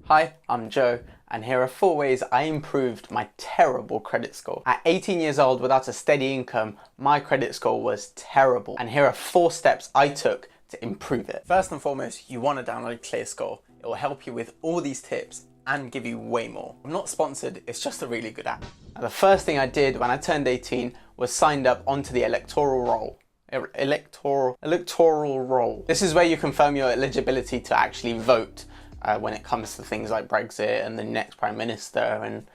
Hi, I'm Joe, and here are 4 ways I improved my terrible credit score. At 18 years old without a steady income, my credit score was terrible, and here are 4 steps I took to improve it. First and foremost, you want to download ClearScore. It will help you with all these tips and give you way more. I'm not sponsored, it's just a really good app. Now, the first thing I did when I turned 18 was signed up onto the Electoral Role. Electoral Role. This is where you confirm your eligibility to actually vote when it comes to things like Brexit and the next Prime Minister and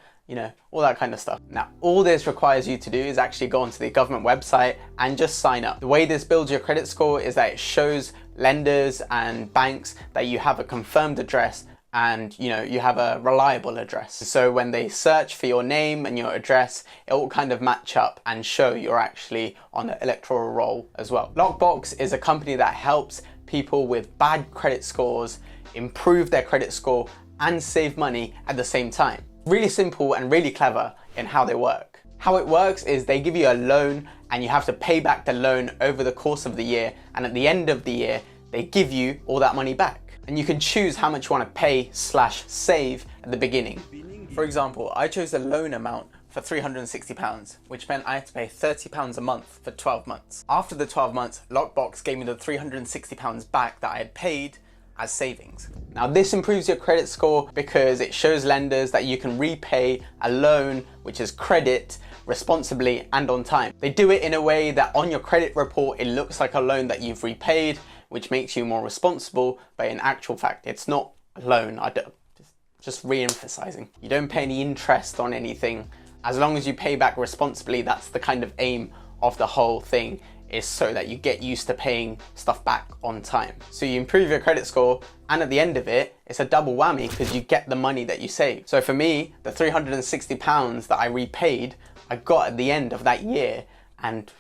all that kind of stuff. Now, all this requires you to do is actually go onto the government website and just sign up. The way this builds your credit score is that it shows lenders and banks that you have a confirmed address and you have a reliable address. So when they search for your name and your address, it will kind of match up and show you're actually on the Electoral Roll as well. Lockbox is a company that helps people with bad credit scores improve their credit score and save money at the same time. Really simple and really clever in how they work. How it works is they give you a loan and you have to pay back the loan over the course of the year, and at the end of the year they give you all that money back. And you can choose how much you want to pay/save at the beginning. For example, I chose the loan amount for £360, which meant I had to pay £30 a month for 12 months. After the 12 months, Lockbox gave me the £360 back that I had paid as savings. Now, this improves your credit score because it shows lenders that you can repay a loan, which is credit, responsibly and on time. They do it in a way that on your credit report, it looks like a loan that you've repaid, which makes you more responsible, but in actual fact, it's not a loan. Just re-emphasizing. You don't pay any interest on anything. As long as you pay back responsibly, that's the kind of aim of the whole thing, is so that you get used to paying stuff back on time. So you improve your credit score, and at the end of it, it's a double whammy because you get the money that you save. So for me, the £360 that I repaid, I got at the end of that year, and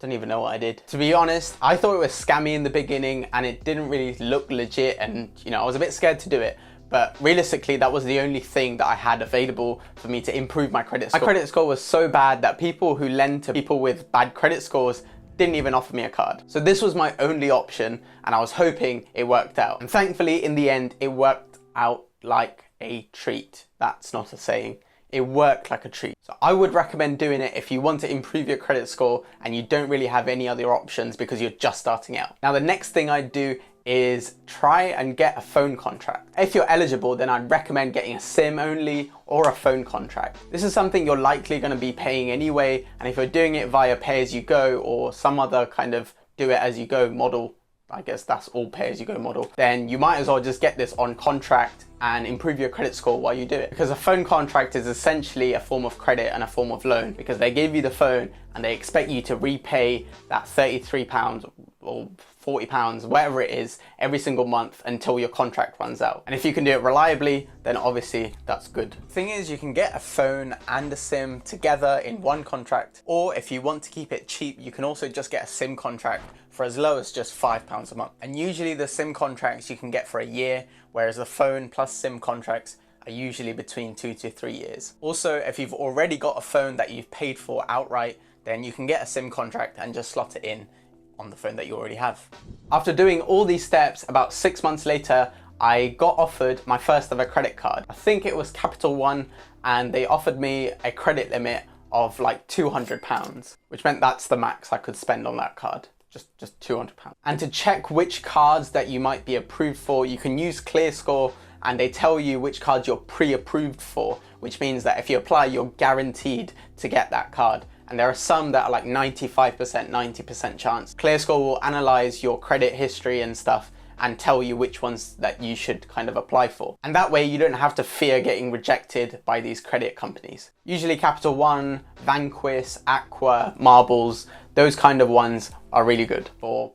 don't even know what I did. To be honest, I thought it was scammy in the beginning and it didn't really look legit, and I was a bit scared to do it. But realistically, that was the only thing that I had available for me to improve my credit score. My credit score was so bad that people who lend to people with bad credit scores didn't even offer me a card. So this was my only option, and I was hoping it worked out. And thankfully, in the end, it worked out like a treat. That's not a saying. It worked like a treat. So I would recommend doing it if you want to improve your credit score and you don't really have any other options because you're just starting out. Now, the next thing I'd do is try and get a phone contract. If you're eligible, then I'd recommend getting a SIM only or a phone contract. This is something you're likely going to be paying anyway, and if you're doing it via pay-as-you-go or some other kind of do-it-as-you-go model, I guess that's all pay-as-you-go model, then you might as well just get this on contract and improve your credit score while you do it. Because a phone contract is essentially a form of credit and a form of loan, because they give you the phone and they expect you to repay that £33 or £40, whatever it is, every single month until your contract runs out. And if you can do it reliably, then obviously that's good. Thing is, you can get a phone and a SIM together in one contract, or if you want to keep it cheap, you can also just get a SIM contract for as low as just £5 a month. And usually the SIM contracts you can get for a year, whereas the phone plus SIM contracts are usually between 2 to 3 years. Also, if you've already got a phone that you've paid for outright, then you can get a SIM contract and just slot it in on the phone that you already have. After doing all these steps, about 6 months later, I got offered my first ever credit card. I think it was Capital One, and they offered me a credit limit of like £200, which meant that's the max I could spend on that card. Just £200. And to check which cards that you might be approved for, you can use ClearScore, and they tell you which cards you're pre-approved for, which means that if you apply, you're guaranteed to get that card. And there are some that are like 95%, 90% chance. ClearScore will analyze your credit history and stuff and tell you which ones that you should kind of apply for. And that way you don't have to fear getting rejected by these credit companies. Usually Capital One, Vanquis, Aqua, Marbles, those kind of ones are really good for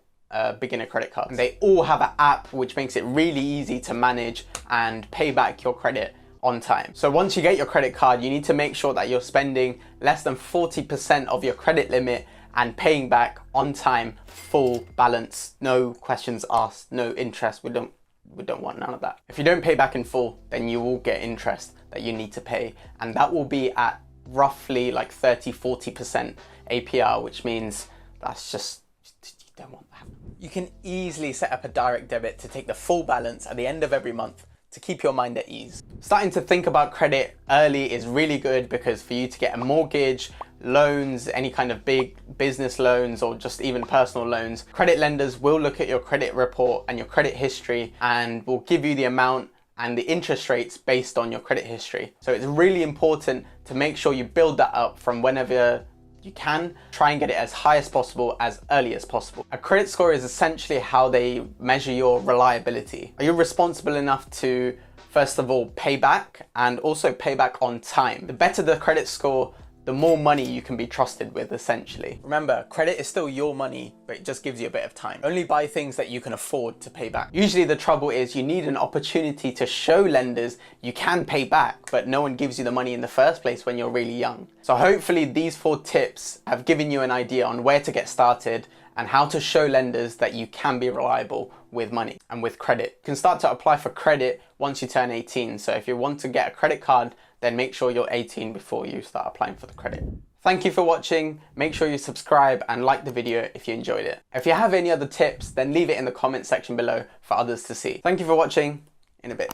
beginner credit cards. And they all have an app which makes it really easy to manage and pay back your credit on time. So once you get your credit card, you need to make sure that you're spending less than 40% of your credit limit and paying back on time, full balance, no questions asked, no interest. We don't want none of that. If you don't pay back in full, then you will get interest that you need to pay, and that will be at roughly like 30-40% APR, which means that's just, you don't want that. You can easily set up a direct debit to take the full balance at the end of every month to keep your mind at ease. Starting to think about credit early is really good, because for you to get a mortgage, loans, any kind of big business loans, or just even personal loans, credit lenders will look at your credit report and your credit history and will give you the amount and the interest rates based on your credit history. So it's really important to make sure you build that up from whenever you can. Try and get it as high as possible, as early as possible. A credit score is essentially how they measure your reliability. Are you responsible enough to, first of all, pay back, and also pay back on time? The better the credit score, the more money you can be trusted with, essentially. Remember, credit is still your money, but it just gives you a bit of time. Only buy things that you can afford to pay back. Usually the trouble is you need an opportunity to show lenders you can pay back, but no one gives you the money in the first place when you're really young. So hopefully these 4 tips have given you an idea on where to get started and how to show lenders that you can be reliable with money and with credit. You can start to apply for credit once you turn 18. So if you want to get a credit card, then make sure you're 18 before you start applying for the credit. Thank you for watching. Make sure you subscribe and like the video if you enjoyed it. If you have any other tips, then leave it in the comment section below for others to see. Thank you for watching. In a bit.